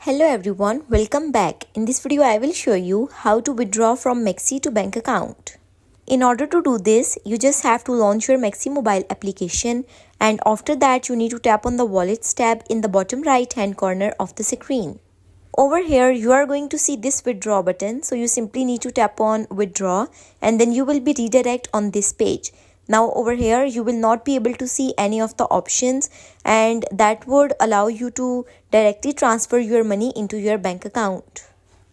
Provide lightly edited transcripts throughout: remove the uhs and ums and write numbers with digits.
Hello everyone, welcome back. In this video, I will show you how to withdraw from MEXC to bank account. In order to do this, you just have to launch your MEXC mobile application, and after that you need to tap on the Wallets tab in the bottom right hand corner of the screen. Over here, you are going to see this withdraw button, so you simply need to tap on withdraw and then you will be redirect on this page. Now over here, you will not be able to see any of the options, and that would allow you to directly transfer your money into your bank account.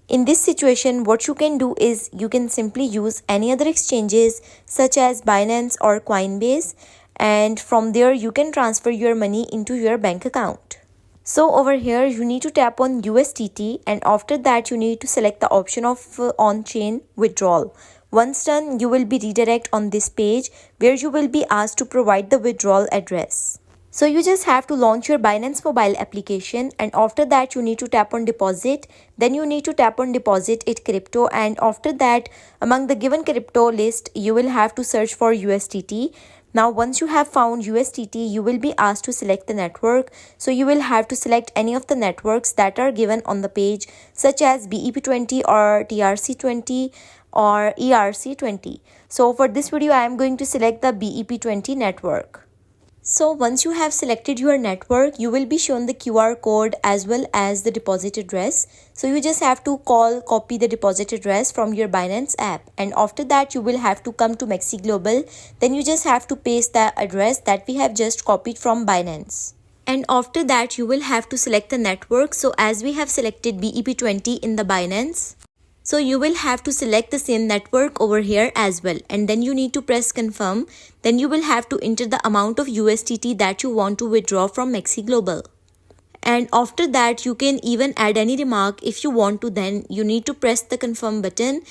In this situation, what you can do is you can simply use any other exchanges such as Binance or Coinbase, and from there you can transfer your money into your bank account. So over here, you need to tap on USDT, and after that you need to select the option of on-chain withdrawal. Once done, you will be redirect on this page where you will be asked to provide the withdrawal address. So you just have to launch your Binance mobile application, and after that you need to tap on deposit. Then you need to tap on deposit it crypto, and after that among the given crypto list you will have to search for USDT. Now once you have found USDT, you will be asked to select the network. So you will have to select any of the networks that are given on the page, such as BEP20 or TRC20 or ERC20. So for this video, I am going to select the BEP20 network. So once you have selected your network, you will be shown the QR code as well as the deposit address. So you just have to copy the deposit address from your Binance app, and after that you will have to come to MEXC Global. Then you just have to paste the address that we have just copied from Binance. And after that you will have to select the network. So as we have selected BEP20 in the Binance, so you will have to select the same network over here as well, and then you need to press confirm. Then you will have to enter the amount of USDT that you want to withdraw from MEXC Global. And after that you can even add any remark if you want to. Then you need to press the confirm button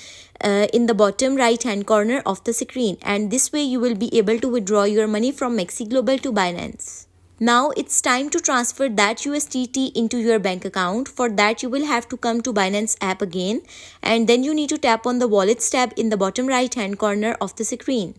in the bottom right hand corner of the screen, and this way you will be able to withdraw your money from MEXC Global to Binance. Now it's time to transfer that USDT into your bank account. For that you will have to come to Binance app again, and then you need to tap on the Wallets tab in the bottom right hand corner of the screen.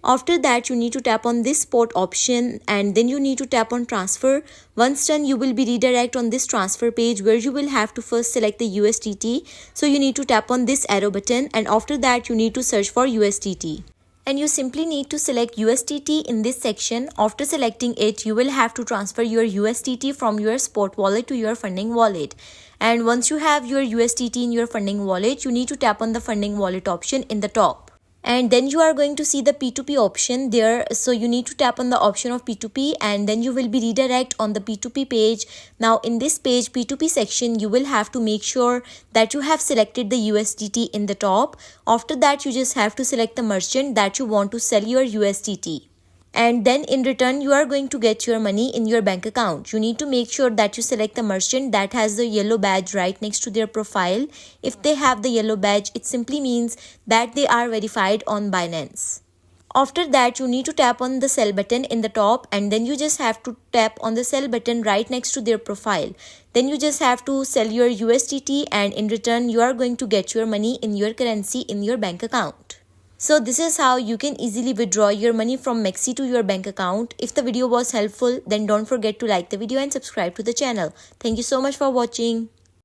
After that you need to tap on this spot option, and then you need to tap on transfer. Once done, you will be redirect on this transfer page where you will have to first select the USDT. So you need to tap on this arrow button, and after that you need to search for USDT. And you simply need to select USDT in this section. After selecting it, you will have to transfer your USDT from your spot wallet to your funding wallet. And once you have your USDT in your funding wallet, you need to tap on the funding wallet option in the top. And then you are going to see the P2P option there. So you need to tap on the option of P2P, and then you will be redirect on the P2P page. Now in this page P2P section, you will have to make sure that you have selected the USDT in the top. After that you just have to select the merchant that you want to sell your USDT. And then in return you are going to get your money in your bank account. You need to make sure that you select the merchant that has the yellow badge right next to their profile. If they have the yellow badge, it simply means that they are verified on Binance. After that you need to tap on the sell button in the top, and then you just have to tap on the sell button right next to their profile. Then you just have to sell your USDT, and in return you are going to get your money in your currency in your bank account. So this is how you can easily withdraw your money from MEXC to your bank account. If the video was helpful, then don't forget to like the video and subscribe to the channel. Thank you so much for watching.